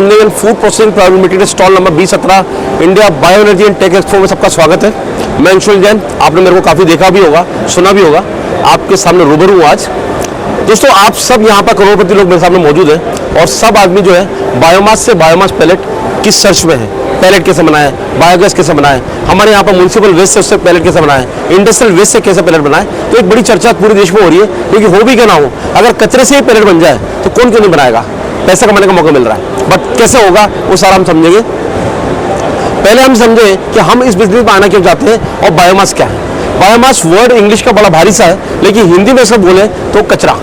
Mineral and food processing private limited stall number 2017 India bio energy and tech expo में सबका स्वागत है। मैं अंशुल जैन, आपने मेरे को काफ़ी देखा भी होगा, सुना भी होगा। आपके सामने रूबरू हूँ आज। दोस्तों, आप सब यहाँ पर करोड़पति लोग मेरे सामने मौजूद हैं और सब आदमी जो है बायोमास से बायोमास पैलेट किस सर्च में है। पैलेट कैसे बनाए, बायोगैस कैसे बनाए, हमारे यहाँ पर म्यूनसिपल वेस्ट से उससे पैलेट कैसे बनाए, इंडस्ट्रियल वेस्ट से कैसे पैलेट बनाए। तो एक बड़ी चर्चा पूरे देश में हो रही है, क्योंकि हो भी क्या ना हो, अगर कचरे से ही पैलेट बन जाए तो कौन क्यों नहीं बनाएगा। पैसा कमाने का मौका मिल रहा है, बट कैसे होगा वो सारा हम समझेंगे। पहले हम समझे कि हम इस बिजनेस में आना क्यों चाहते हैं और बायोमास क्या है। बायोमास वर्ड इंग्लिश का बड़ा भारी सा है, लेकिन हिंदी में इसको बोले तो कचरा,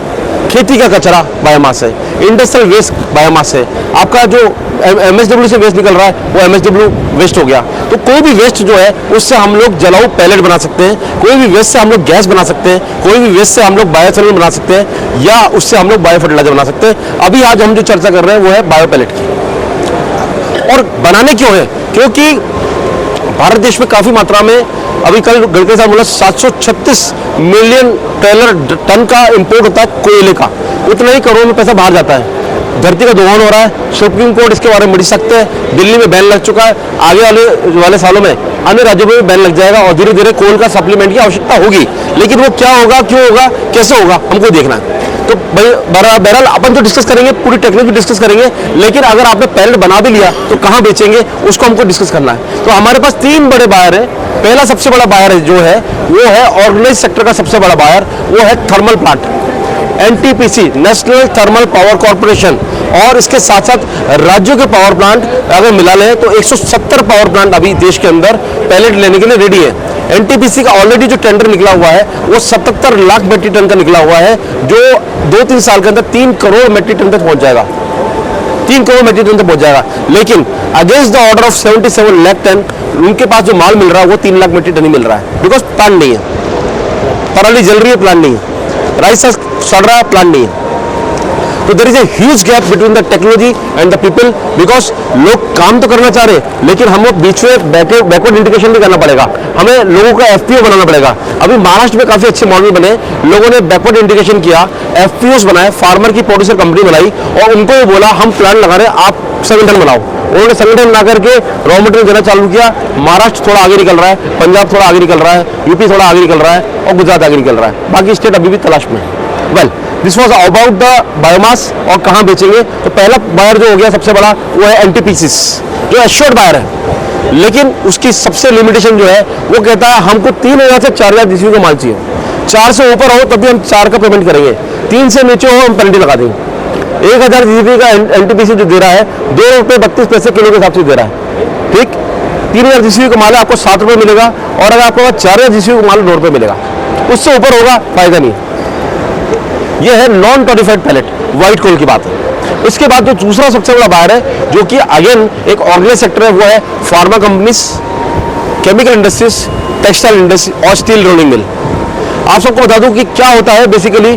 खेती का कचरा बायोमास है, इंडस्ट्रियल वेस्ट बायोमास है। आपका जो MSW से वेस्ट निकल रहा है वो MSW वेस्ट हो गया। तो कोई भी वेस्ट जो है उससे हम लोग जलाऊ पैलेट बना सकते हैं, कोई भी वेस्ट से हम लोग गैस बना सकते हैं, कोई भी वेस्ट से हम लोग बायोसॉल्यूट बना सकते हैं, या उससे हम लोग बायो फर्टिलाइजर बना सकते हैं। अभी आज हम जो चर्चा कर रहे हैं वो है बायो पैलेट की। और बनाने क्यों है, क्योंकि भारत देश में काफ़ी मात्रा में अभी कल गणतंत्र साहब बोला 736 मिलियन टन का इंपोर्ट होता है कोयले का। उतना ही करोड़ में पैसा बाहर जाता है। धरती का दोहन हो रहा है, सुप्रीम कोर्ट इसके बारे में बढ़ सकते हैं। दिल्ली में बैन लग चुका है, आगे वाले सालों में अन्य राज्यों में भी बैन लग जाएगा और धीरे धीरे कोल का सप्लीमेंट की आवश्यकता होगी। लेकिन वो क्या होगा, क्यों होगा, कैसे होगा, हमको देखना है। तो बहरहाल अपन जो डिस्कस करेंगे पूरी टेक्नोलॉजी डिस्कस करेंगे, लेकिन अगर आपने पैलेट बना भी लिया तो कहाँ बेचेंगे उसको हमको डिस्कस करना है। तो हमारे पास 3 बड़े बायर हैं। पहला सबसे बड़ा बायर जो है वो है ऑर्गेनाइज सेक्टर का सबसे बड़ा बायर, वो है thermal plant, NTPC national thermal power corporation. और इसके साथ साथ राज्यों के पावर प्लांट अगर मिला लें तो 170 पावर प्लांट अभी देश के अंदर पैलेट लेने के लिए रेडी है। NTPC का ऑलरेडी जो टेंडर निकला हुआ है वो 77 लाख मेट्रिक टन का निकला हुआ है, जो 2-3 साल के अंदर 3 करोड़ मेट्रिक टन तक पहुंच जाएगा। 3 करोड़ मेट्रिक टन तक पहुंच जाएगा। लेकिन against the order of 77 lakh ton उनके पास जो माल मिल रहा है वो 3 लाख मेट्रिक टन ही मिल रहा है, बिकॉज प्लांट नहीं है। पराली जल रही है, प्लांट नहीं है। राइस सड़ रहा है, प्लांट नहीं है। तो there is a huge gap between the technology and the people, because लोग काम तो करना चाह रहे हैं, लेकिन हम लोग बीच में बैकवर्ड इंटीग्रेशन भी करना पड़ेगा। हमें लोगों का FPO बनाना पड़ेगा। अभी महाराष्ट्र में काफी अच्छे मॉडल बने, लोगों ने बैकवर्ड इंटीग्रेशन किया, FPOs बनाए, फार्मर की प्रोड्यूसर कंपनी बनाई और उनको ये बोला हम प्लांट लगा रहे हैं, आप संगठन बनाओ। उन्होंने संगठन बना करके रॉ मटेरियल देना चालू किया। महाराष्ट्र थोड़ा आगे निकल रहा है, पंजाब थोड़ा आगे निकल रहा है, UP थोड़ा आगे निकल रहा है और गुजरात आगे निकल रहा है। बाकी स्टेट अभी भी तलाश में है। Well, this was about the biomass और कहाँ बेचेंगे। तो पहला बायर जो हो गया सबसे बड़ा वो है NTPC, जो एश्योर्ड बायर है, लेकिन उसकी सबसे लिमिटेशन जो है वो कहता है हमको 3000 से 4000 DCV का माल चाहिए। 4 से ऊपर हो तभी हम 4 का पेमेंट करेंगे, 3 से नीचे हो हम पेनल्टी लगा देंगे। 1000 DCV का NTPC जो दे रहा है 2 रुपये 32 पैसे किलो के हिसाब से दे रहा है। ठीक, 3000 DCV का माल है, आपको 7 रुपये मिलेगा, और अगर आपको 4000 DCV का माल 9 रुपये मिलेगा। उससे ऊपर होगा फायदा नहीं। ये है नॉन टॉरिफाइड पैलेट, व्हाइट कोल की बात है। इसके बाद जो दूसरा सबसे बड़ा बायर है, जो कि अगेन एक ऑर्गेनाइज सेक्टर है, वो है pharma companies, chemical industries, textile industry और स्टील रोलिंग मिल। आप सबको बता दूं कि क्या होता है बेसिकली,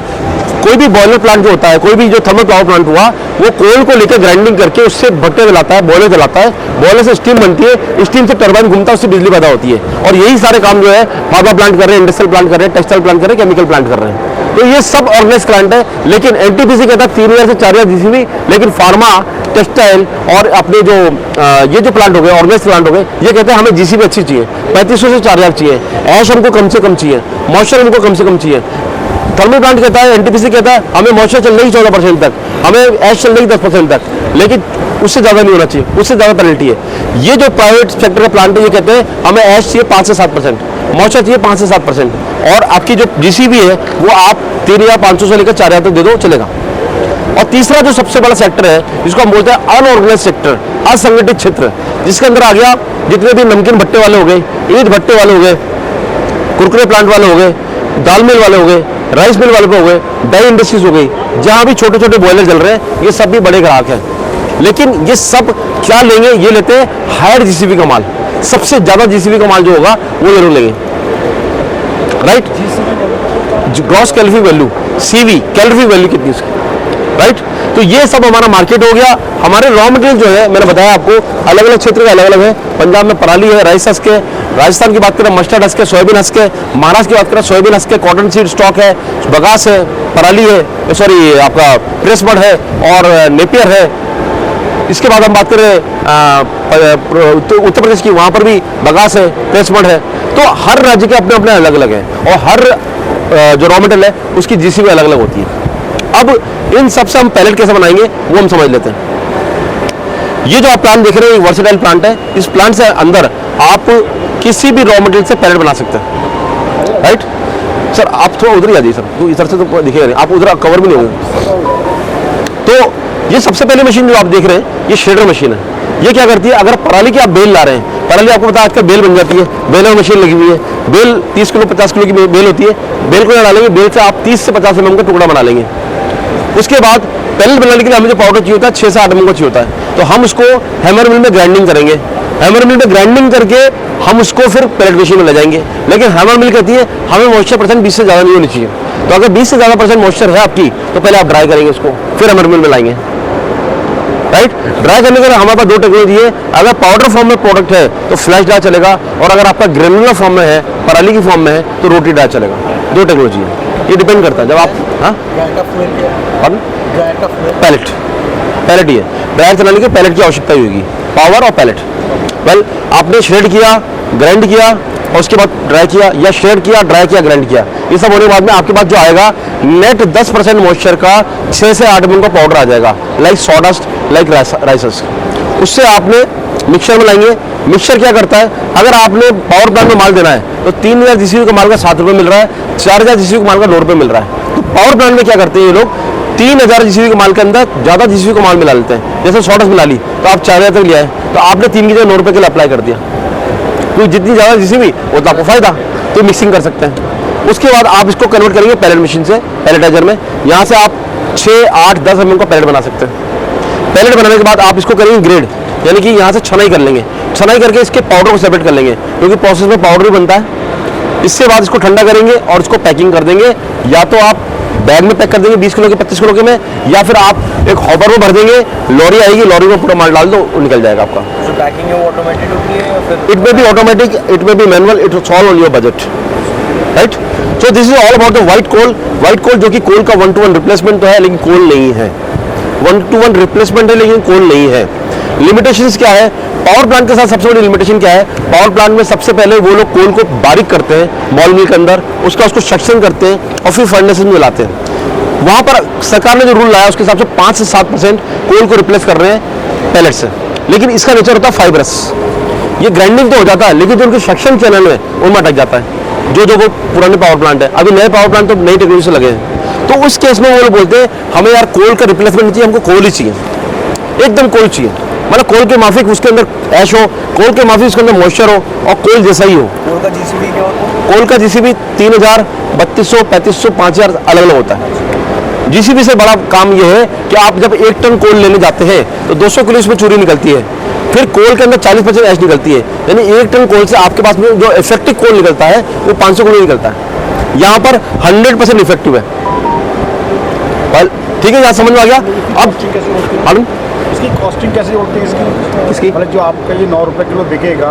कोई भी बॉयलर प्लांट जो होता है, कोई भी जो थर्मल पावर प्लांट हुआ, वो कोल को लेकर ग्राइंडिंग करके उससे भट्टे जलाता है, बॉयलर जलाता है, बॉयलर से स्टीम बनती है, स्टीम से टरबाइन घूमता है, उससे बिजली पैदा होती है। और यही सारे काम जो है फार्मा प्लांट कर रहे हैं, इंडस्ट्रियल प्लांट कर रहे हैं, टेक्सटाइल प्लांट कर रहे हैं, केमिकल प्लांट कर रहे हैं। तो ये सब ऑर्गेनाइज प्लांट है। लेकिन NTPC कहता है 3000 से 4000 DCV, लेकिन फार्मा, टेक्सटाइल और अपने जो ये जो प्लांट हो गए, ऑर्गेनाइज प्लांट हो गए, ये कहते हैं हमें GCV अच्छी चाहिए, 3500 से 4000 चाहिए, ऐश हमको कम से कम चाहिए, मॉइस्चर हमको कम से कम चाहिए। थर्मल प्लांट कहता है, NTPC कहता है हमें मॉइस्चर चल रही 14% तक, हमें ऐश चल रही 10% तक, लेकिन उससे ज़्यादा नहीं होना चाहिए, उससे ज़्यादा पेनल्टी है। ये जो प्राइवेट सेक्टर का प्लांट है ये कहते हैं हमें ऐश चाहिए 5 से 7%, मॉइस्चर चाहिए 5 से 7%, और आपकी जो GCV है वो आप 3500 से लेकर 4000 तक दे दो, चलेगा। और तीसरा जो सबसे बड़ा सेक्टर है जिसको हम बोलते हैं अनऑर्गेनाइज सेक्टर, असंगठित क्षेत्र, जिसके अंदर आ गया जितने भी नमकीन भट्टे वाले हो गए, ईंट भट्टे वाले हो गए, कुरकुरे प्लांट वाले हो गए, दाल मिल वाले हो गए, राइस मिल वाले हो गए, डाई इंडस्ट्रीज हो गई, जहाँ भी छोटे छोटे बॉयलर चल रहे हैं, ये सब भी बड़े ग्राहक हैं। लेकिन ये सब क्या लेंगे, ये लेते हैं हायर GCV का माल। सबसे ज्यादा GCV का माल जो होगा वो ये लोग लेंगे, right. Gross calorie value, CV calorie value कितनी उसकी, राइट। तो ये सब हमारा मार्केट हो गया। हमारे रॉ मटेरियल जो है मैंने बताया आपको अलग अलग क्षेत्र के अलग अलग है। पंजाब में पराली है, राइस हस्क है, राजस्थान की बात करें मस्टर्ड हस्क है, सोयाबीन हस्क है, महाराष्ट्र की बात करें सोयाबीन हस्क है, कॉटन सीड स्टॉक है, बगास है, पराली है, सॉरी आपका प्रेस बड है और नेपियर है, इसके बाद हम बात करें उत्तर प्रदेश की, वहाँ पर भी बगास है, प्लेसमेंट है। तो हर राज्य के अपने अपने अलग अलग हैं और हर जो रॉ मटेरियल है उसकी जीसीबी अलग अलग होती है। अब इन सबसे हम पैलेट कैसे बनाएंगे वो हम समझ लेते हैं। ये जो आप प्लांट देख रहे हैं वर्सेटाइल प्लांट है। इस प्लांट से अंदर आप किसी भी रॉ मटेरियल से पैलेट बना सकते हैं, राइट सर। आप थोड़ा उधर ही आ जाइए सर, तो इधर से तो दिखेगा नहीं, आप उधर कवर भी नहीं होगा। तो ये सबसे पहली मशीन जो आप देख रहे हैं ये शेडर मशीन है। ये क्या करती है, अगर पराली की आप बेल ला रहे हैं, पराली आपको पता है आजकल बेल बन जाती है, बेल में मशीन लगी हुई है। बेल 30 किलो 50 किलो की बेल होती है। बेल को डालेंगे, बेल से आप 30 से 50 mm का टुकड़ा बना लेंगे। उसके बाद पैलेट बनाने के लिए हमें जो पाउडर चाहिए होता है 6 से 8 mm का चाहिए होता है, तो हम उसको हैमर मिल में ग्राइंडिंग करेंगे। हैमर मिल में ग्राइंडिंग करके हम उसको फिर पैलेट मशीन में ले जाएंगे। लेकिन हैमर मिल कहती है हमें मॉइस्चर परसेंट 20 से ज़्यादा नहीं होनी चाहिए। तो अगर 20 से ज़्यादा परसेंट मॉइस्चर है आपकी, तो पहले आप ड्राई करेंगे उसको, फिर हैमर मिल में लाएंगे, राइट। ड्राई करने के लिए हमारे पास 2 टेक्नोलॉजी है। अगर पाउडर फॉर्म में प्रोडक्ट है तो फ्लैश ड्राई चलेगा, और अगर आपका ग्रेनुलर फॉर्म में है, पराली की फॉर्म में है, तो रोटी ड्राई चलेगा। 2 टेक्नोलॉजी है, ये डिपेंड करता है। जब आप पैलेट पैलेट ही है, ड्रायर चलाने के पैलेट की आवश्यकता होगी, पावर और पैलेट। वेल आपने श्रेड किया, ग्राइंड किया और उसके बाद ड्राई किया, या श्रेड किया, ड्राई किया, ग्राइंड किया, ये सब होने के बाद में आपके पास जो आएगा नेट 10% मॉइस्चर का 6 से 8 mm का पाउडर आ जाएगा, लाइक सॉडस्ट, लाइक राइसेस। उससे आपने मिक्सर में लाएंगे। मिक्सर क्या करता है, अगर आपने पावर प्लांट में माल देना है तो 3000 जीसीबी का माल का 7 रुपये मिल रहा है, 4000 जीसीबी का माल का 9 रुपये मिल रहा है। तो पावर प्लांट में क्या करते हैं ये लोग, 3000 जीसीबी के माल के अंदर ज़्यादा जीसीबी का माल मिला लेते हैं। जैसे सॉडस मिला ली तो आप 4000 तक लिया है, तो आपने 3 की जगह 9 रुपये के लिए अप्लाई कर दिया, क्योंकि जितनी ज़्यादा जीसीबी उतना आपको फायदा, तो मिक्सिंग कर सकते हैं। उसके बाद आप इसको कन्वर्ट करेंगे पैलेट मशीन से, पैलेटाइजर में। यहाँ से आप 6, 8, 10 mm का पैलेट बना सकते हैं। पैलेट बनाने के बाद आप इसको करेंगे ग्रेड, यानी कि यहाँ से छनाई कर लेंगे। छनाई करके इसके पाउडर को सेपरेट कर लेंगे, क्योंकि प्रोसेस में पाउडर भी बनता है। इससे बाद इसको ठंडा करेंगे और इसको पैकिंग कर देंगे। या तो आप बैग में पैक कर देंगे 20 किलो के, 25 किलो के में, या फिर आप एक हॉपर में भर देंगे, लॉरी आएगी, लॉरी में पूरा माल डाल दो, वो निकल जाएगा आपका। जो पैकिंग है वो ऑटोमेटिक होती है या फिर it may be automatic, it may be manual, it will solve on your budget, right. So this is all about the white coal. White coal जो कि कोल का 1-to-1 रिप्लेसमेंट तो है, लेकिन कोल नहीं है। 1-to-1 रिप्लेसमेंट है, लेकिन कोल नहीं है। लिमिटेशंस क्या है पावर प्लांट के साथ, सबसे बड़ी लिमिटेशन क्या है, पावर प्लांट में सबसे पहले वो लोग कोल को बारीक करते हैं बॉल मिल के अंदर, उसको सक्शन करते हैं और फिर फर्नेस में मिलाते हैं। वहाँ पर सरकार ने जो रूल लाया उसके हिसाब से 5 से 7% कोल को रिप्लेस कर रहे हैं पैलेट से। लेकिन इसका नेचर होता है फाइब्रस, ये ग्राइंडिंग तो हो जाता है, लेकिन जो उनके सक्शन चैनल है उनमें अटक जाता है, जो वो पुराने पावर प्लांट है। अभी नए पावर प्लांट तो नई टेक्नोलॉजी से लगे हैं, तो उस केस में वो लोग बोलते हैं हमें यार कोल का रिप्लेसमेंट नहीं चाहिए, हमको कोल ही चाहिए, एकदम कोल चाहिए। मतलब कोल के माफिक उसके अंदर ऐश हो, कोल के माफिक उसके अंदर मॉइस्चर हो और कोल जैसा ही हो। कोल का जीसीबी क्या होता है? कोल का जीसीबी 3000, 3200, 3500, 5000 अलग अलग होता है। जीसीबी से बड़ा काम यह है कि आप जब 1 टन कोल लेने जाते हैं तो 200 किलो इसमें चूरी निकलती है, फिर कोल के अंदर 40% ऐश निकलती है, यानी 1 टन कोल से आपके पास में जो इफेक्टिव कोल निकलता है वो 500 किलो निकलता है। यहाँ पर 100% इफेक्टिव है। ठीक है, यहाँ समझ में आ गया। अब इसकी कॉस्टिंग कैसे होती है इसकी? मतलब जो आपका ये 9 रुपये किलो बिकेगा,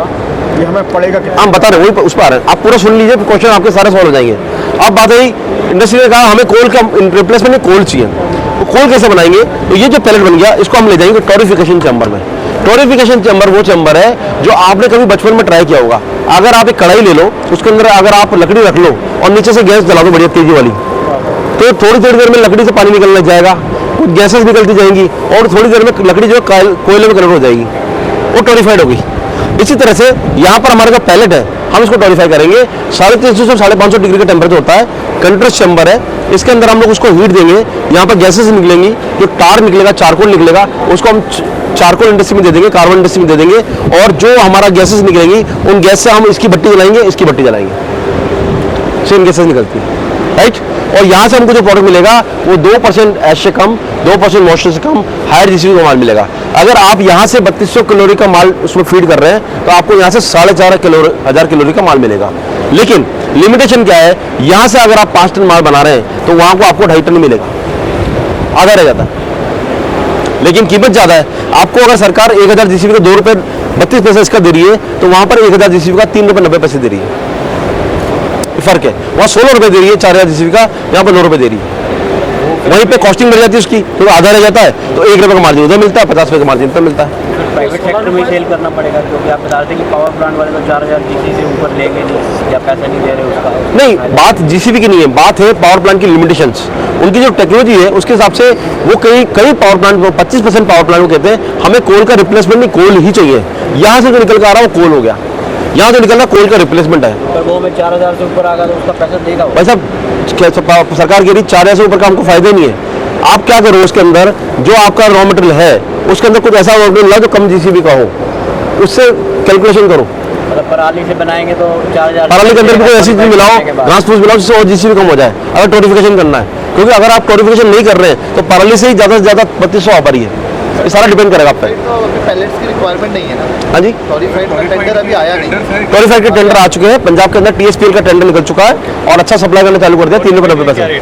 ये हमें पड़ेगा कितना? हम बता रहे हैं, वही उस पर आ रहे हैं। आप पूरा सुन लीजिए, क्वेश्चन आपके सारे सॉल्व हो जाएंगे। अब बात आई, इंडस्ट्री ने कहा हमें कोल का रिप्लेसमेंट में कोल चाहिए, तो कोल कैसे बनाएंगे? तो ये जो पैलेट बन गया इसको हम ले जाएंगे टोरिफिकेशन चैम्बर में। टोरिफिकेशन चैम्बर वो चैम्बर है जो आपने कभी बचपन में ट्राई किया होगा। अगर आप एक कढ़ाई ले लो, उसके अंदर अगर आप लकड़ी रख लो और नीचे से गैस जला दो बढ़िया तेजी वाली, तो थोड़ी देर में लकड़ी से पानी निकलने लग जाएगा, कुछ गैसेस निकलती जाएंगी और थोड़ी देर में लकड़ी जो कोयले में कन्वर्ट हो जाएगी, वो टोरिफाइड होगी। इसी तरह से यहाँ पर हमारे जो पैलेट है हम इसको टोरिफाई करेंगे। 350 से 550 डिग्री का टेम्परेचर होता है। कंट्रोल चैम्बर है, इसके अंदर हम लोग उसको हीट देंगे। यहाँ पर गैसेस निकलेंगी, जो टार निकलेगा, चारकोल निकलेगा, उसको हम चारकोल इंडस्ट्री में दे देंगे, कार्बन इंडस्ट्री में दे देंगे, और जो हमारा गैसेस निकलेंगी उन गैस से हम इसकी भट्टी जलाएंगे, इसकी भट्टी जलाएंगे, सेम गैसेस निकलती है, राइट। और यहाँ से हमको जो प्रोडक्ट मिलेगा वो 2% ऐश से कम, 2% मॉइस्चर से कम, हायर जीसीबी का माल मिलेगा। अगर आप यहाँ से 3200 कैलोरी का माल उसमें फीड कर रहे हैं तो आपको यहाँ से 4,500 कैलोरी का माल मिलेगा। लेकिन लिमिटेशन क्या है, यहाँ से अगर आप 5 टन माल बना रहे हैं तो वहाँ को आपको 2.5 टन मिलेगा, आधा रह जाता है। लेकिन कीमत ज़्यादा है। आपको अगर सरकार 1000 जीसीबी का 2 रुपये 32 पैसे इसका दे रही है, तो वहाँ पर 1000 जीसीबी का 3 रुपये 90 पैसे दे रही है। फर्क है, वहाँ 16 रुपये दे रही है 4000 जीसीबी का, यहाँ पर 9 रुपये दे रही है। वो वहीं पे कॉस्टिंग बढ़ जाती है उसकी, तो आधा रह जाता है तो 1 रुपये का मार्जिन उधर मिलता है, 50 रुपये का मार्जिन पर मिलता है। प्राइवेट सेक्टर में सेल करना पड़ेगा, क्योंकि आप बता रहे थे कि पावर प्लांट वाले तो 4000 जीसी से ऊपर लेंगे नहीं या पैसा नहीं दे रहे उसका। नहीं, बात जीसीबी की नहीं है, बात है पावर प्लांट की लिमिटेशंस। उनकी जो टेक्नोलॉजी है उसके हिसाब से वो कई पावर प्लांट 25% पावर प्लांट को कहते हैं हमें कोल का रिप्लेसमेंट नहीं, कोल ही चाहिए। यहाँ से जो निकल कर आ रहा है वो कोल हो गया, यहाँ जो निकल रहा कोल का रिप्लेसमेंट है। पर वो में 4000 से ऊपर आ गया तो उसका पैसा देगा वो। भाई साहब सरकार कह रही 4000 से ऊपर का हमको फायदा नहीं है। आप क्या करो उसके अंदर जो आपका रॉ मटेरियल है उसके अंदर कुछ ऐसा रॉ मटेरियल लाओ जो कम जीसीबी का हो, उससे कैलकुलेशन करो। मतलब पराली से बनाएंगे तो 4000। पराली के अंदर भी कोई ऐसी चीज मिलाओ, घास फूस मिलाओ जिससे और जीसीबी कम हो जाए, अगर टोरिफिकेशन करना है। क्योंकि अगर आप टोरिफिकेशन नहीं कर रहे हैं तो पराली से ही ज़्यादा से ज़्यादा 3200 आ पा रही है। ये सारा डिपेंड करेगा आप पे। तो अभी पैलेट्स की रिक्वायरमेंट नहीं है ना? हाँ जी, टॉरीफाइड का टेंडर अभी आया नहीं। टोरिफाइड के टेंडर आ चुके हैं, पंजाब के अंदर टीएसपीएल का टेंडर निकल चुका है और अच्छा सप्लाई करना चालू कर दिया। 3 रुपये 90 पैसे,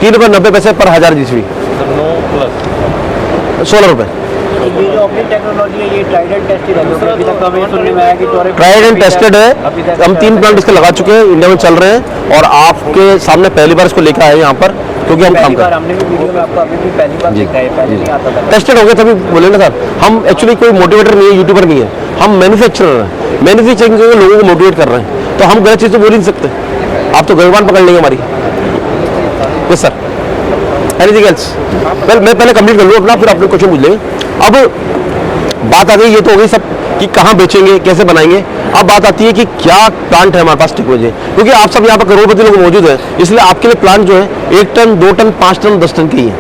3 रुपये 90 पैसे पर 1000 जीसीबी, 16 रुपये। ये जो अपनी टेक्नोलॉजी है ये ट्राइड एंड टेस्टेड है, क्योंकि अभी तक हमें सुनने में आया कि ट्राइड एंड टेस्टेड है। हम 3 प्लांट इसके लगा चुके हैं, इंडिया में चल रहे हैं और आपके सामने पहली बार इसको लेकर आए यहाँ पर, क्योंकि हम काम पहली कर बार हमने भी वीडियो में आपको अभी भी पहली बार देखा है, पहले नहीं आता था। टेस्टेड हो गया तभी बोले ना सर। हम एक्चुअली कोई मोटिवेटर नहीं है, यूट्यूबर नहीं है, हम मैन्युफैक्चरर हैं। मैन्युफैक्चरिंग करके लोगों को मोटिवेट कर रहे हैं, तो हम गलत चीज़ तो बोल ही नहीं सकते। आप तो गर्वान पकड़ लेंगे हमारी। Yes sir, anything else? Well मैं पहले कंप्लीट कर लूँ अपना, फिर आपने क्वेश्चन पूछ लेंगे। अब बात आ गई, ये तो हो गई सब कि कहाँ बेचेंगे, कैसे बनाएंगे। अब बात आती है कि क्या प्लांट है हमारे पास टेक्नोलॉजी, क्योंकि आप सब यहाँ पर करोड़पति लोग मौजूद हैं, इसलिए आपके लिए प्लांट जो है 1 टन 2 टन 5 टन 10 टन की ही है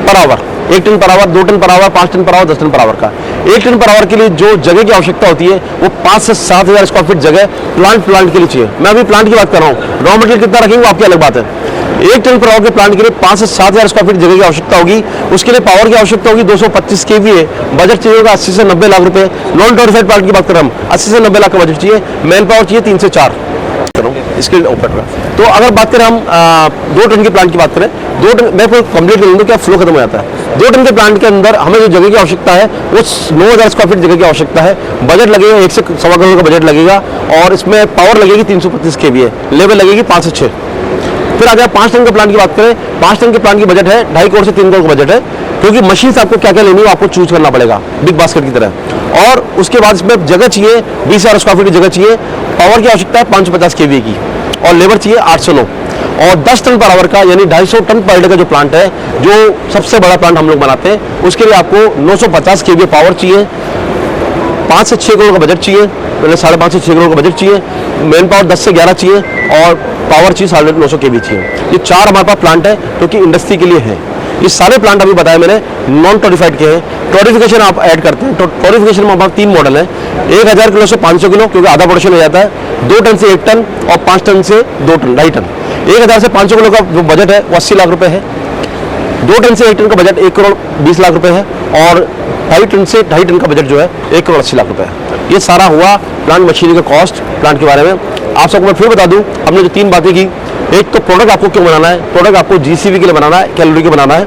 per hour. 1 ton per hour, 2 ton per hour, 5 ton per hour, 10 ton per hour का। 1 टन पर आवर के लिए जो जगह की आवश्यकता होती है वो 5 से 7 हज़ार स्क्वायर फीट जगह प्लांट के लिए चाहिए। मैं अभी प्लांट की बात कर रहा हूँ, रॉ मटेरियल कितना रखेंगे वो आपकी अलग बात है। 1 टन पर आवर के प्लांट के लिए 5 से 7 हज़ार स्क्वायर फीट जगह की आवश्यकता होगी। उसके लिए पावर की आवश्यकता होगी 225 kVA। बजट चाहिए होगा 80 से 90 लाख रुपए। नॉन टोरिफाइड प्लांट की बात करें हम, 80 से 90 लाख का बजट चाहिए। मैन पावर चाहिए 3 से 4 इसके ऑपरेटर। तो अगर बात करें हम 2 टन के प्लांट की बात करें, 2 टन मैं कंप्लीट कर लूँ क्या फ्लो खत्म हो जाता है। 2 टन के प्लांट के अंदर हमें जो जगह की आवश्यकता है वो 9000 स्क्वायर फीट जगह की आवश्यकता है। बजट लगेगा 1 से 1.25 करोड़ का बजट लगेगा और इसमें पावर लगेगी 325 kVA, लेवल लगेगी 5 से 6। फिर अगर 5 टन के प्लांट की बात करें, 5 टन के प्लांट की बजट है 2.5 करोड़ से 3 करोड़ का बजट है, क्योंकि मशीन से आपको क्या क्या लेनी है आपको चूज करना पड़ेगा बिग बास्केट की तरह। और उसके बाद इसमें जगह चाहिए 20,000 स्क्वायर फीट की जगह चाहिए। पावर की आवश्यकता है 550 kVA की और लेबर चाहिए 809। और 10 टन पर आवर का यानी 250 टन पर डे का जो प्लांट है, जो सबसे बड़ा प्लांट हम लोग बनाते हैं, उसके लिए आपको 950 kVA पावर चाहिए, 5 से 6 करोड़ का बजट चाहिए, पहले 5.5 से 6 करोड़ का बजट चाहिए। मैन पावर 10 से 11 चाहिए और पावर चाहिए 950 kVA चाहिए। ये 4 हमारे पास प्लांट है जो कि इंडस्ट्री के लिए है। ये सारे प्लांट अभी बताया मैंने नॉन टोरिफाइड के हैं। टोरिफिकेशन आप ऐड करते हैं तो टोरिफिकेशन में हमारे 3 मॉडल हैं, 1000 किलो से 500 किलो, क्योंकि आधा प्रोडक्शन हो जाता है, 2 टन से 1 टन और 5 टन से 2 टन 2.5 टन। 1000 से 500 किलो का जो बजट है वो 80 लाख रुपए है। 2 टन से 1 टन का बजट 1 करोड़ 20 लाख रुपए है और 2.5 टन से 2.5 टन का बजट जो है 1 करोड़ 80 लाख रुपए है। ये सारा हुआ प्लांट मशीनरी का कॉस्ट प्लांट के बारे में। आप सबको मैं फिर बता दूं, हमने जो 3 बातें की, एक तो प्रोडक्ट आपको क्यों बनाना है, प्रोडक्ट आपको जीसीबी के लिए बनाना है, कैलोरी के बनाना है।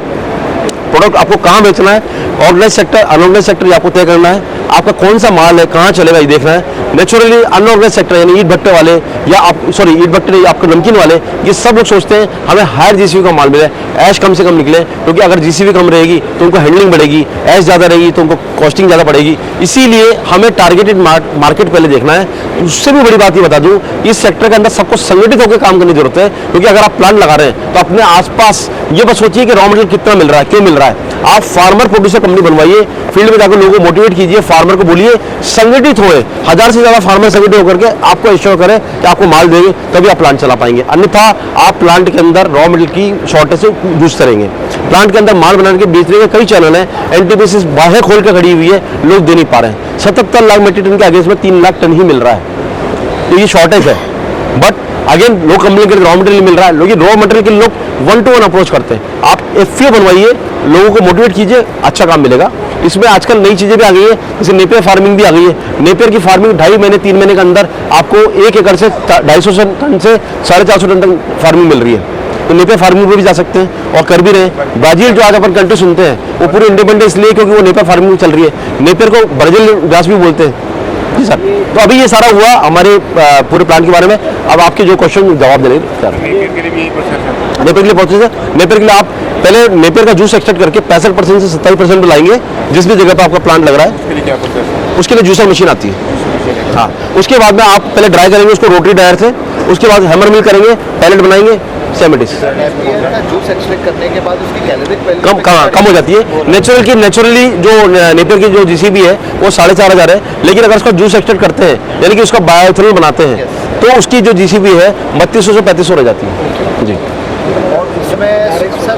प्रोडक्ट आपको कहाँ बेचना है, ऑर्गेनाइज सेक्टर अनऑर्गेनाइज सेक्टर ये आपको तय करना है। आपका कौन सा माल है, कहाँ चलेगा ये देखना है। नेचुरली अनऑर्गेनाइज सेक्टर यानी ईट भट्टे वाले या आप ईट भट्टे नहीं, आपके नमकीन वाले, ये सब लोग सोचते हैं हमें हायर जीसीबी का माल मिले, ऐश कम से कम निकले, क्योंकि अगर जीसीबी कम रहेगी तो उनको हैंडलिंग बढ़ेगी, ऐश ज़्यादा रहेगी तो उनको कॉस्टिंग ज़्यादा पड़ेगी। इसीलिए हमें टारगेटेड मार्केट पहले देखना है। उससे भी बड़ी बात ये बता दूं, इस सेक्टर के अंदर सबको संगठित होकर काम करने की जरूरत है, क्योंकि अगर आप प्लांट लगा रहे हैं तो अपने आसपास ये बस सोचिए कि रॉ मटेरियल कितना मिल रहा है, क्यों मिल रहा है। आप फार्मर प्रोड्यूसर कंपनी बनवाइए, फील्ड में जाकर लोगों को मोटिवेट कीजिए, फार्मर को बोलिए संगठित होए, 1000 से ज़्यादा फार्मर संगठित होकर के आपको इंश्योर करें कि आपको माल देंगे, तभी आप प्लांट चला पाएंगे। अन्यथा आप प्लांट के अंदर रॉ मटेरियल की शॉर्टेज से जूझते रहेंगे। प्लांट के अंदर माल बनाने के बेचने के कई चैनल हैं, एनटीपीसी बाहें खोल कर खड़ी हुई है, लोग दे नहीं पा रहे हैं। 77 लाख मीट्रिक टन के अगेंस्ट में 3 लाख टन ही मिल रहा है, तो ये शॉर्टेज है। बट अगेन लोग कंपनी के रॉ मटेरियल मिल रहा है, लेकिन रॉ मटेरियल के लोग 1-to-1 अप्रोच करते हैं। आप एफपीओ बनवाइए, लोगों को मोटिवेट कीजिए, अच्छा काम मिलेगा। इसमें आजकल नई चीजें भी आ गई है, जैसे नेपियर फार्मिंग भी आ गई है। नेपियर की फार्मिंग 2.5 महीने 3 महीने के अंदर आपको 1 एकड़ से 250 टन से 450 टन तक फार्मिंग मिल रही है। तो नेपियर फार्मिंग पे भी जा सकते हैं और कर भी रहे हैं। ब्राजील जो आज अपन कंट्री सुनते हैं वो पूरी इंडिपेंडेंट इसलिए क्योंकि वो नेपियर फार्मिंग चल रही है। नेपियर को ब्राजील ग्रास भी बोलते हैं जी सर। तो अभी ये सारा हुआ हमारे पूरे प्लान के बारे में। अब आपके जो क्वेश्चन जवाब देने नेपियर के लिए प्रोसेस है। नेपियर के लिए आप पहले नेपियर का जूस एक्सट्रैक्ट करके 65% से 27% पे लाएंगे, जिस भी जगह पे आपका प्लांट लग रहा है। उसके लिए क्या प्रोसेस है? उसके लिए जूसर मशीन आती है। हाँ, उसके बाद में आप पहले ड्राई करेंगे उसको रोटरी ड्रायर से, उसके बाद हैमर मिल करेंगे, पैलेट बनाएंगे, सेम इट इज। नेपियर का जूस एक्सट्रैक्ट करने के बाद उसकी कैलोरिक वैल्यू कम हो जाती है। नेचुरली जो नेपियर की जो जीसीबी है वो 4500 है, लेकिन अगर उसका जूस एक्सट्रैक्ट करते हैं यानी कि उसका बायोइथेनॉल बनाते हैं तो उसकी जो जीसीबी है 3200 से 3500 रह जाती है जी। और उसमें सर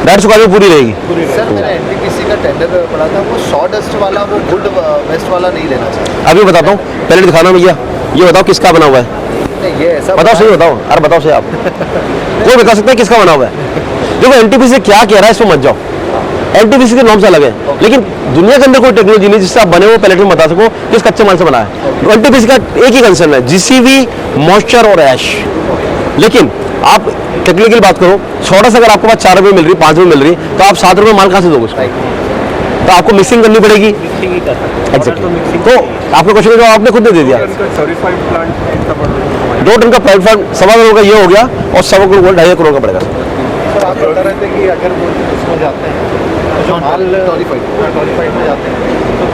डायरेक्ट सुखा पूरी रहेगी। सर मेरा एनटीपीसी का टेंडर पड़ा था, वो सॉ डस्ट वाला, वो गुड वेस्ट वाला नहीं लेना चाहिए। अभी बताता हूँ, पहले दिखाना भैया, ये बताओ किसका बना हुआ है, नहीं ये ऐसा बताओ सही बताओ, अरे बताओ सही आप कोई बता सकते हैं किसका बना हुआ है। देखो एनटीपीसी क्या कह रहा है इसमें मत जाओ, एनटीपीसी के नॉर्म्स अलग है, लेकिन दुनिया के अंदर कोई टेक्नोलॉजी नहीं जिससे आप बने हुए पैलेट में बता सको किस कच्चे माल से बना है। एनटीपीसी का एक ही कंसर्न है, जीसीबी, मॉइस्चर और ऐश। लेकिन आप टेक्निकल बात करो, सॉडस अगर आपके पास 4 रुपये मिल रही, 5 रुपये मिल रही, तो आप 7 रुपये माल कहाँ से दोगे उसको? तो आपको मिक्सिंग करनी पड़ेगी। एग्जैक्टली। तो आपके क्वेश्चन का जवाब आपने खुद ने दे दिया। 2 टन का प्लेटफॉर्म 1.25 करोड़ का ये हो गया और 1.25 करोड़ 2.5 करोड़ का पड़ेगा। सर आप बता रहे थे कि अगर वो उसमें जाते हैं जो माल क्वालिफाइड में जाते हैं तो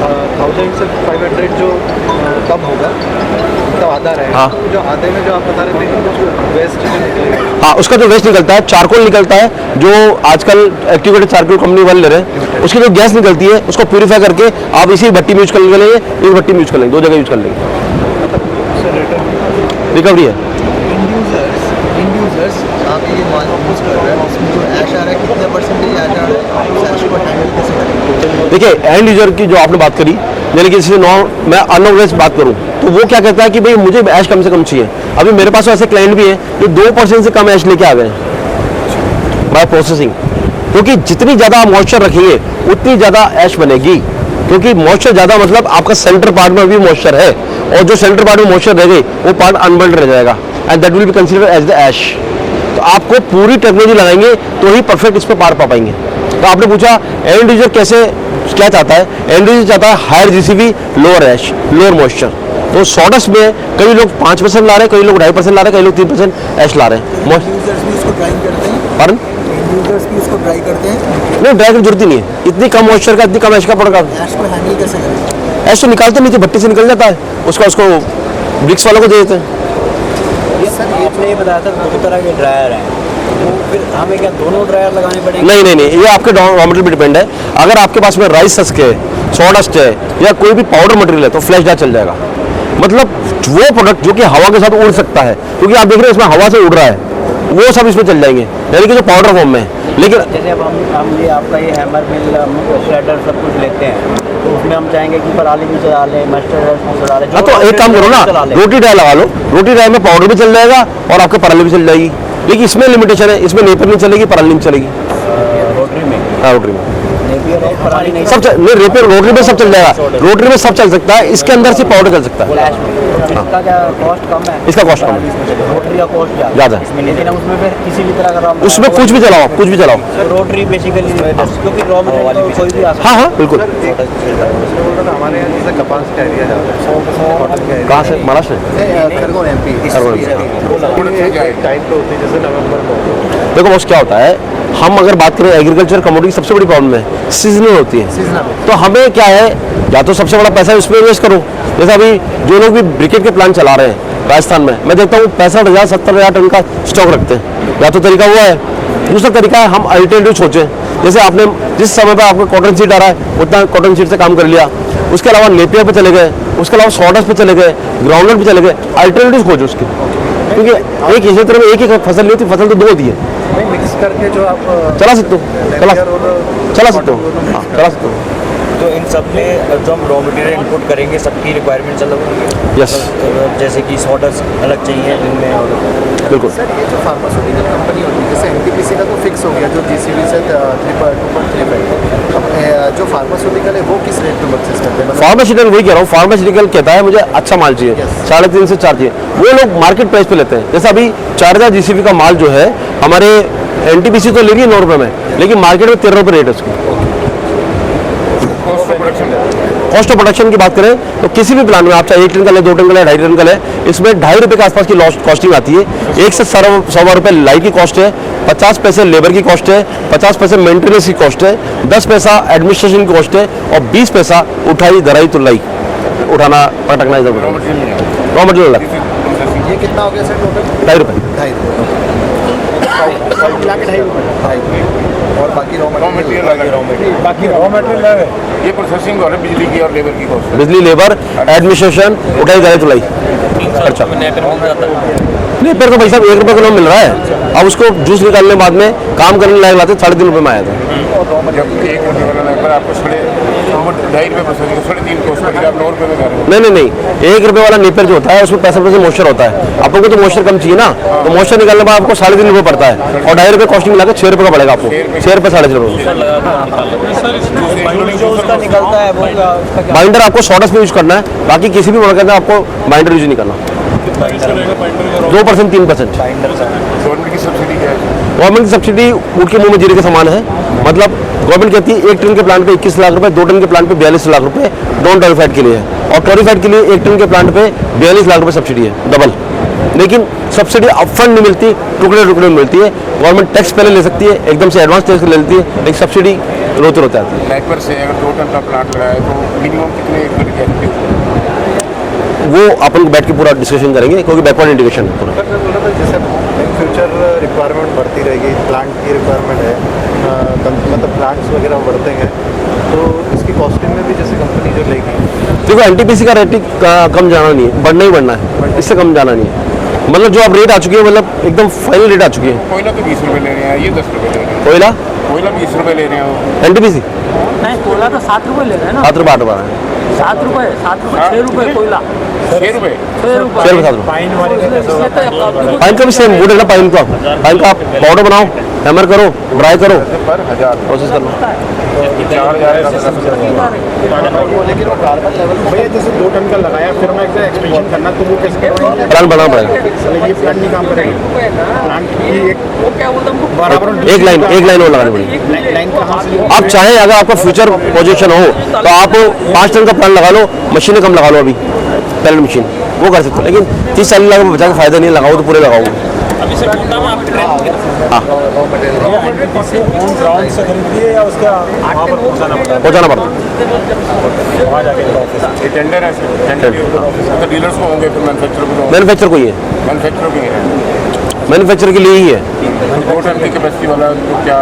1000 से 500 जो कम होगा तो आधा रहेगा। हाँ। तो जो आधे में जो आप बता रहे थे कि वेस्ट निकलेगा, हाँ, उसका जो वेस्ट निकलता है, चारकोल निकलता है, जो आजकल एक्टिवेटेड चारकोल कंपनी वाले ले रहे हैं, उसकी जो गैस निकलती है उसको प्यूरीफाई करके आप इसी भट्टी में यूज कर लेंगे, इस भट्टी में यूज कर लेंगे, 2 जगह यूज कर लेंगे, रिकवरी है। इंड्यूसर्स आप ये माल यूज कर रहे हैं, उसमें जो ऐश आ रहा है कितने परसेंटेज ऐश आ रहा है, उस ऐश को हैंडल कैसे करेंगे? देखिए एंड यूजर की जो आपने बात करी, यानी कि जैसे मैं अनऑर्गेनाइज्ड बात करूं तो वो क्या कहता है कि भाई मुझे ऐश कम से कम चाहिए। अभी मेरे पास ऐसे क्लाइंट भी हैं जो 2% से कम ऐश लेके आ गए बाय प्रोसेसिंग, क्योंकि जितनी ज़्यादा आप मॉइस्चर रखेंगे उतनी ज़्यादा ऐश बनेगी, क्योंकि मॉइस्चर ज़्यादा मतलब आपका सेंटर पार्ट में भी मॉइस्चर है और जो सेंटर पार्ट में मॉइस्चर रह गई वो पार्ट अनबल्ड रह जाएगा and that will be considered as the ash. तो आपको पूरी टेक्नोलॉजी लगाएंगे तो ही परफेक्ट इस पर पार पा पाएंगे। तो आपने पूछा एंड यूजर कैसे क्या चाहता है, एंड यूजर चाहता है हायर जीसीबी, लोअर ऐश, लोअर मॉइस्चर। तो सॉडस में कई लोग 5% ला रहे हैं, कई लोग 2.5% ला रहे हैं, कई लोग 3% ऐश ला रहे हैं। यूजर्स भी इसको ड्राई करते हैं, पारन यूजर्स भी इसको ड्राई करते हैं। नहीं, ड्राई की जरूरत ही नहीं है, इतनी कम मॉइस्चर का, इतनी कम ऐश का प्रोडक्ट। ऐश को हैंडल कैसे करें? ऐश तो निकालते नहीं थे, भट्टी से निकल जाता है, उसको ब्रिक्स वालों को दे देते हैं। सर आपने ये बताया था 2 तरह के ड्रायर हैं, तो फिर हमें क्या दोनों ड्रायर लगाने पड़ेंगे? नहीं, ये आपके रॉ मटेरियल पे डिपेंड है। अगर आपके पास में राइस हस्क है, सॉडस्ट है या कोई भी पाउडर मटेरियल है तो फ्लैश ड्रायर चल जाएगा। मतलब वो प्रोडक्ट जो कि हवा के साथ उड़ सकता है, क्योंकि आप देख रहे हैं इसमें हवा से उड़ रहा है, वो सब इसमें चल जाएंगे, यानी कि जो पाउडर फॉर्म में है। लेकिन जैसे अब हम ये आपका ये हैमर मिल, श्रेडर सब कुछ लेते हैं, तो उसमें हम चाहेंगे कि पराली भी चला लें, मस्टर्ड भी चला लें। हाँ, तो एक काम करो ना, रोटी ड्राई लगा लो, रोटी ड्राई में पाउडर भी चल जाएगा और आपके पराली भी चल जाएगी। लेकिन इसमें लिमिटेशन है, इसमें नेपियर नहीं चलेगी, पराली नहीं चलेगी। रोटरी में हाँ, रोटरी में नेपियर और पराली नहीं सब नहीं, रेपियर रोटरी में सब चल जाएगा, रोटरी में सब चल सकता है, इसके अंदर से पाउडर चल सकता है। फ्लैश में इसका क्या कॉस्ट कम है? इसका cost कम है। रोटरी का कॉस्ट ज़्यादा है। इसमें, लेकिन उसमें फिर किसी भी तरह का उसमें कुछ भी चलाओ, कुछ भी चलाओ। रोटरी बेसिकली, क्योंकि रॉ मटेरियल कोई भी आ सकता हाँ, बिल्कुल। हमारे यहाँ जैसे कपास का एरिया ज़्यादा है, कॉटन का कहाँ से? महाराष्ट्र से? खरगोन एमपी टाइम पे होती है जैसे नवंबर में। देखो बॉस क्या होता है, हम अगर बात करें एग्रीकल्चर कमोडिटी सबसे बड़ी प्रॉब्लम है सीजनल होती है। तो हमें क्या है, या तो सबसे बड़ा पैसा इसमें इन्वेस्ट करो, जैसे अभी जो लोग भी ब्रिकेट के प्लांट चला रहे हैं राजस्थान में, मैं देखता हूँ 65,000 70,000 टन का स्टॉक रखते हैं। या तो तरीका वो है, दूसरा तरीका है हम अल्टरनेटिव सोचें, जैसे आपने जिस समय पर आपको कॉटन सीड आ रहा है उतना कॉटन सीड से काम कर लिया, उसके अलावा नेपियर पे चले गए, उसके अलावा सॉडस पे चले गए, ग्राउंडनट पे चले गए, अल्टरनेटिव खोजो उसकी, क्योंकि एक ही क्षेत्र में एक ही फसल नहीं होती, फसल तो 2 होती है। मिक्स करके जो आप चला सकते हो, चला सकते हो, हाँ चला सकते हो। तो इन सब में जो हम रॉ मटेरियल इनपुट करेंगे सबकी रिक्वायरमेंट्स अलग होंगी। यस, जैसे कि सॉडस अलग चाहिए इनमें, और बिल्कुल। सर ये जो फार्मास्यूटिकल कंपनी होती है, जैसे एनटीपीसी का तो फिक्स हो गया जो जीसीबी से 2.35, जो फार्मास्यूटिकल है वो किस रेट पे परचेस करते हैं? फार्मास्यूटिकल वही कह रहा हूँ, फार्मास्यूटिकल कहता है मुझे अच्छा माल चाहिए, 3.5 से 4 चाहिए, वो लोग मार्केट प्राइस पे लेते हैं। जैसे अभी 4000 जीसीबी का माल जो है हमारे एनटीपीसी तो ले रही है 9 रुपये में, लेकिन मार्केट में 13 रुपये रेट है उसकी। कॉस्ट ऑफ प्रोडक्शन की बात करें तो किसी भी प्लांट में आप चाहे 1 टन का ले, 2 टन का ले, 2.5 टन का ले, इसमें 2.5 रुपये के आसपास की कॉस्टिंग आती है। 1 से 1.25 रुपये लाइट की कॉस्ट है, 50 पैसे लेबर की कॉस्ट है, 50 पैसे मेंटेनेंस की कॉस्ट है, 10 पैसा एडमिनिस्ट्रेशन की कॉस्ट है और 20 पैसा उठाई दराई तुलाई उठाना पटकना इधर रॉ मटेरियल अलग ये कितना हो गया सर टोटल? 2.5 रुपये। 2.5 और बाकी रॉ मटेरियल बाकी रॉ मटेरियल ये प्रोसेसिंग और बिजली की और लेबर की कॉस्ट। बिजली, लेबर, एडमिनिस्ट्रेशन, उठाई दराई तुलाई खर्चा। नेपर का पैसा 1 रुपये किलो मिल रहा है। अब उसको जूस निकालने के बाद में काम करने लायक लाते 3.5 रुपये में आया था। जबकि 1 रुपये वाला लेबर आपको 2.5 रुपये प्रोसेसिंग 3.5 कॉस्ट पड़ेगी, आप 9 रुपये में कर रहे हो। नहीं, 1 रुपये वाला नेपर जो होता है उसमें 65% मॉइस्चर होता है। आप लोगों को तो मॉइस्चर कम चाहिए ना, तो मॉइस्चर निकालने के बाद आपको 3.5 रुपये पड़ता है और 2.5 रुपये कॉस्टिंग मिला के 6 रुपये का पड़ेगा आपको। 6 रुपये 6.5 रुपये। जो उसका निकलता है वो उसका क्या? बाइंडर आपको शॉर्टेस्ट में यूज करना है, बाकी किसी भी प्रोडक्ट के अंदर आपको बाइंडर यूज नहीं करना। 2% 3%। गवर्नमेंट की सब्सिडी क्या है? गवर्नमेंट की सब्सिडी ऊँट के मुंह में जीरे के समान है। मतलब गवर्नमेंट कहती है 1 टन के प्लांट पे 21 लाख रुपए, 2 टन के प्लांट पे 42 लाख रुपए नॉन टॉरिफाइड के लिए है और टॉरिफाइड के लिए 1 टन के प्लांट पे 42 लाख रुपए सब्सिडी है, डबल। लेकिन सब्सिडी अपफ्रंट नहीं मिलती, टुकड़े टुकड़े में मिलती है। गवर्नमेंट टैक्स पहले ले सकती है, एकदम से एडवांस टैक्स ले लेती है, लेकिन सब्सिडी रोते रोते आती है। नेपर से अगर 2 टन का प्लांट लगाए तो मिनिमम कितने एकड़ की एक्टिव? वो अपन को बैठ के पूरा डिस्कशन करेंगे क्योंकि बैकवर्ड इंटीग्रेशन है पूरा। जैसे इन फ्यूचर रिक्वायरमेंट बढ़ती रहेगी, प्लांट की रिक्वायरमेंट है, मतलब प्लांट्स वगैरह बढ़ते हैं, तो इसकी कॉस्टिंग में भी जैसे कंपनी जो लेगी। देखो एनटीपीसी का रेट कम जाना नहीं है, बढ़ना ही बढ़ना है, इससे कम जाना नहीं है। मतलब जो अब रेट आ चुकी है, मतलब एकदम फाइनल रेट आ चुकी है। कोयला तो 20 रुपये ले रहे हैं, ये 10 रुपये ले रहे हैं। कोयला कोयला 20 रुपये ले रहे हैं। एनटीपीसी नहीं, कोयला तो 7 रुपये ले रहे हैं ना। 7 रुपये 8 रुपये है। 7 रुपये 6 रुपये कोयला। 6 रुपये 6 रुपये 7 रुपये। पाइन का भी सेम वुड है ना, पाइन का आप पाउडर बनाओ, हैमर करो, ड्राई करो, पर 1000 प्रोसेस कर लो। 4000 का लेकिन वो कार्बन लेवल भैया जैसे 2 टन का लगाया, फिर मैं एक्सपेंशन करना तो वो कैसे करेंगे? प्लांट बनाना पड़ेगा। ये प्लांट नहीं काम करेगा, प्लांट की एक बराबर एक लाइन और लगानी पड़ेगी। लाइन कहाँ से? आप चाहें अगर आपका फ्यूचर प्रोजेक्शन हो तो आप 5 टन का प्लांट लगा लो, मशीनें कम लगा लो, अभी पैलेट मशीन वो कर सकते हो, लेकिन 30-40 लाख बचा के फायदा नहीं, लगाओ तो पूरे लगाओ। हाँ ग्राउंड से खरीदिए या उसका वहाँ पर पहुँचाना पड़ता है? पहुँचाना पड़ता वहाँ जाके ये टेंडर है, टेंडर तो डीलर्स को होंगे, फिर मैन्युफैक्चर को मैन्युफैक्चर को ही है, मैन्युफैक्चर को ही है। मैन्युफैक्चर के लिए ही है। 2 टन की कैपेसिटी वाला तो क्या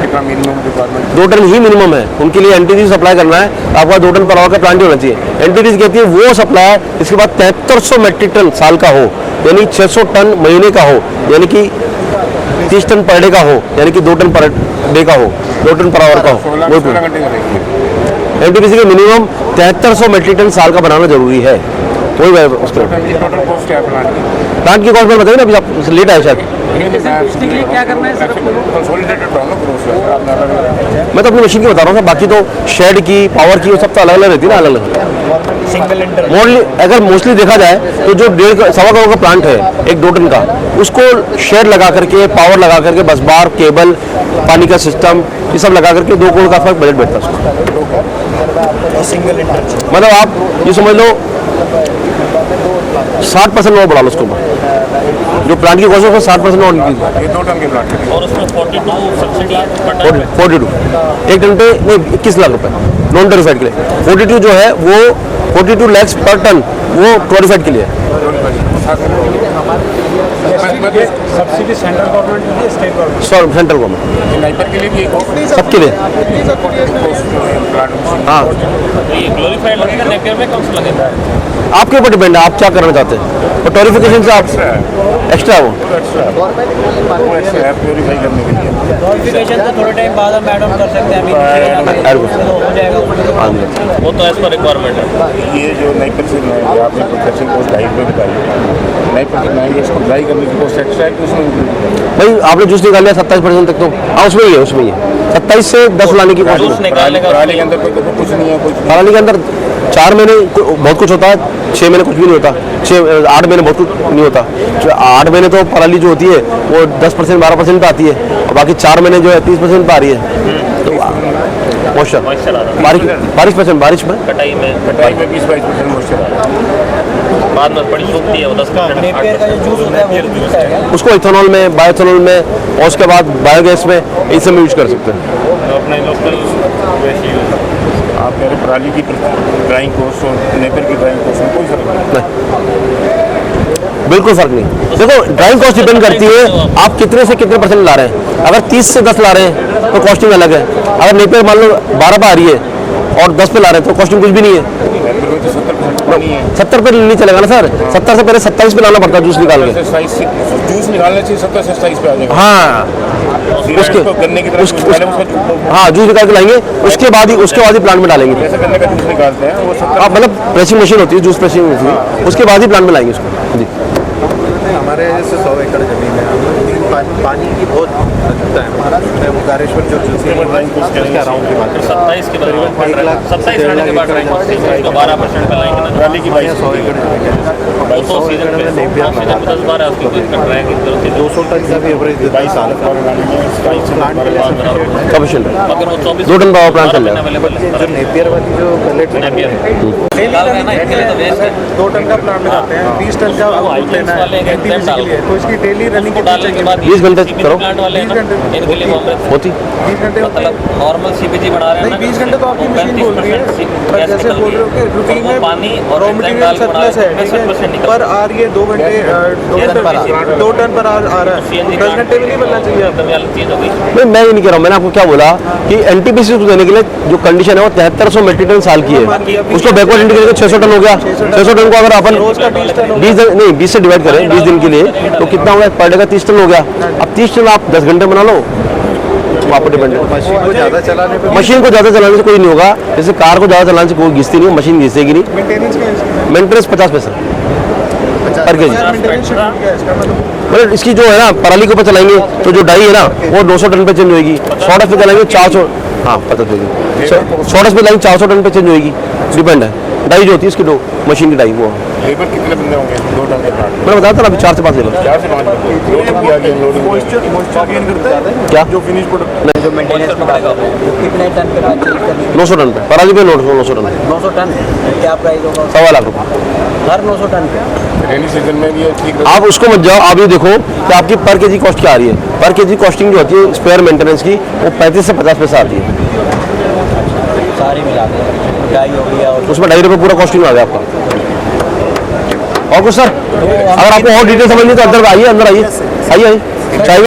कितना मिनिमम रिक्वायरमेंट? 2 टन ही मिनिमम है, उनके लिए एनटीपीसी सप्लाई करना है, आपका 2 टन पर आवर का प्लांट ही होना चाहिए। एनटीपीसी कहती है वो सप्लाई इसके बाद 7300 मेट्रिक टन साल का हो, यानी 600 टन महीने का हो, यानी कि 30 टन पर डे का हो, यानी कि 2 टन पर डे का हो, 2 टन पर आवर का हो। 16 घंटे का देखिए। एनटीपीसी के मिनिमम 7300 मेट्रिक टन साल का बनाना जरूरी है। वही उसका टोटल कॉस्ट क्या है प्लांट की? प्लांट की कॉस्ट में बताइए ना, अभी आप लेट आए शायद। इसके लिए क्या करना है सर? कंसोलिडेटेड रहो ना प्रोसेस आपने अलग मैं तो अपनी मशीन की बता रहा हूँ, बाकी तो शेड की, पावर की, वो सब तो अलग अलग रहती है ना, अलग अलग। सिंगल इंटर मोस्टली अगर मोस्टली देखा जाए तो जो 1.5-1.25 करोड़ का प्लांट है, 1-2 टन का, उसको शेड लगा करके, पावर लगा करके, बस बार, केबल, पानी का सिस्टम, ये सब लगा करके 2 करोड़ का फर्क बजट बैठता है उसको। सिंगल इंटर मतलब आप ये समझ लो 60% और बढ़ा लो उसको, जो प्लांट की कॉस्ट है उसको 60% और इंक्रीज। ये 2 टन के प्लांट के और उसमें 42 सब्सिडी 42 1 टन पे नहीं, 21 लाख रुपए नॉन टॉरिफाइड के लिए। 42 जो है वो 42 लाख पर टन वो टॉरिफाइड के लिए है। सब्सिडी सेंट्रल गवर्नमेंट की state government central government NIPER के लिए भी एक सबके लिए। हाँ ये ग्लोरीफाइड लगेगा, नेपियर में कम से लगेगा। आपके ऊपर डिपेंड है, आप क्या करना चाहते हैं। और टॉरिफिकेशन से आप एक्स्ट्रा हो प्योरीफाई करने के लिए क्वालिफिकेशन तो थोड़े टाइम बाद हम ऐड ऑन कर सकते हैं, अभी हो जाएगा। वो तो एज पर रिक्वायरमेंट है। ये जो नई प्रोसेसिंग है, आपने प्रोसेसिंग कोस्ट 2.5 रुपये बताई, नई प्रोसेसिंग है, इसको ड्राई करने की कोस्ट एक्स्ट्रा है कि उसमें भाई आपने जूस निकाल लिया 27% तक, तो हाँ उसमें ही है, उसमें ही है। 27 से 10 लाने की कोशिश। जूस निकालने का पराली के अंदर कोई कुछ नहीं है, कुछ पराली के अंदर 4 महीने बहुत कुछ होता है, 6 महीने कुछ भी नहीं होता, 8 महीने बहुत कुछ नहीं होता। 8 महीने तो पराली जो होती है वो 10% 12% पे आती है, और बाकी 4 महीने जो है 30% पे आ रही है। तो मॉइस्चर मॉइस्चर आ रहा है बारिश में कटाई में 20-22% मॉइस्चर आ रहा है। बाद में बड़ी सूखती है वो 10% नेपियर का जो जूस होता है वो भी मिलता है क्या? उसको इथेनॉल में, बायोइथेनॉल में और उसके बाद बायोगैस में इसे में यूज कर सकते हैं। अपने लोकल वैसे यूज आप कह रहे पराली की ड्राइंग कोर्स और नेपियर की ड्राइंग कोर्स में कोई फर्क नहीं। बिल्कुल फर्क नहीं। देखो ड्राइंग कॉस्ट डिपेंड करती है आप कितने से कितने परसेंट ला रहे हैं। अगर 30 से 10 ला रहे हैं तो कॉस्टिंग अलग है। अगर नेपियर मान लो 12 पे आ रही है और 10 पे ला रहे हैं तो कॉस्टिंग कुछ भी नहीं है। नेपियर में तो 70% पानी है। 70 पे नहीं चलेगा ना सर, 70 से पहले 27 पे लाना पड़ता है जूस निकाल के। जूस निकालना चाहिए 70 से 27 पे आ जाएगा। हाँ उसके गन्ने की तरह जूस निकाले उसका हाँ जूस निकाल के लाएंगे, उसके बाद ही प्लांट में डालेंगे। जैसे गन्ने का जूस निकालते हैं वो 70 हाँ मतलब प्रेसिंग मशीन होती है, जूस प्रेसिंग होती है, उसके बाद ही प्लांट में लाएंगे उसको जी। हमारे जैसे 100 एकड़ जमीन है, पानी की बहुत दिक्कत है हमारा। मैं मुकारेश्वर जो उसके अराउंड की बात कर 27 के बाद 27 लाने के बाद ड्राइंग कॉस्ट 12% पे लाएंगे ना पराली की 100 एकड़ जमीन है। वो तो सीजन पे 10 बार है उसकी कोई ड्राइंग की जरूरत है 200 टन का भी एवरेज देता है साल का। प्लांट के लिए सफिशिएंट है, मगर वो 24 2 टन पावर प्लांट चल जाएगा। अवेलेबल है जो नेपियर वाली जो पैलेट नेपियर निकाल रहे हैं ना, इसके लिए तो वेस्ट है। 2 टन का प्लांट लगाते हैं, 20 टन का आउटपुट लेना है NTPC के लिए, तो इसकी डेली रनिंग कितनी डालने के चाहिए? बाद 20 घंटे करो प्लांट वाले हैं ना, 20 घंटे। इनके लिए वो होती 20 घंटे होते हैं। मतलब नॉर्मल सीपीजी बना रहे हैं नहीं 20 घंटे तो आपकी मशीन बोल रही है, पर जैसे बोल रहे हो कि रूटीन में पानी और रॉ मटेरियल सरप्लस है, ठीक है, पर आ रही है 2 घंटे 2 टन पर आ रहा है, 10 घंटे में नहीं बनना चाहिए आपको। चीज हो गई नहीं, मैं ये नहीं कह रहा हूँ। मैंने आपको क्या बोला कि एनटीपीसी को देने के लिए जो कंडीशन है वो 7300 मेट्रिक टन साल की है। उसको बैकवर्ड इंटीग्रेट 600 टन हो गया। 600 टन को अगर अपन रोज का 20 टन 20 से डिवाइड करें 20 दिन के लिए तो कितना होगा, पर डे का 30 टन हो गया। अब 30 टन आप 10 घंटे बना लो, आप पर डिपेंड है। मशीन को ज़्यादा चलाने पे मशीन को ज़्यादा चलाने से कोई नहीं होगा। जैसे कार को ज़्यादा चलाने से कोई घिसती नहीं, मशीन घिसेगी नहीं। मेंटेनेंस का इसका मेंटेनेंस 50 पैसा पर के जी। मेंटेनेंस शेड्यूल क्या है इसका? मतलब मतलब इसकी जो है ना पराली के ऊपर चलाएंगे तो जो डाई है ना वो 200 टन पे चेंज होगी। 100 पे चलाएंगे 400, हाँ पता चलेगी 100 पे चलाएंगे 400 टन पे चेंज होगी। डिपेंड है डाई जो होती है इसकी, दो मशीन की डाई वो। लेबर कितने बंदे होंगे 2 टन के प्लांट मैंने बताया था ना अभी 4 से 5 लेबर। 4 से 5 बंदे लोडिंग भी आ गई लोडिंग मॉइस्चर गेन करता है क्या जो फिनिश प्रोडक्ट जो मेंटेनेंस में डालेगा वो कितने टन के बाद चेंज करनी है? 900 टन पे पराली पे 900 टन 900 टन क्या प्राइस होगा? 1.25 लाख रुपये। हर 900 टन पे रेनी सीजन में भी ये ठीक आप उसको मत जाओ, आप ये देखो कि आपकी पर केजी कॉस्ट क्या आ रही है। पर केजी कॉस्टिंग जो होती है स्पेयर मेंटेनेंस की वो 35 से 50 पैसा आती है। सारी मिला के डाई हो गया और उसमें 2.5 रुपये पूरा कॉस्टिंग आ गया आपका। और कुछ सर, अगर आपको और डिटेल समझनी है तो अंदर आइए, आइए चाय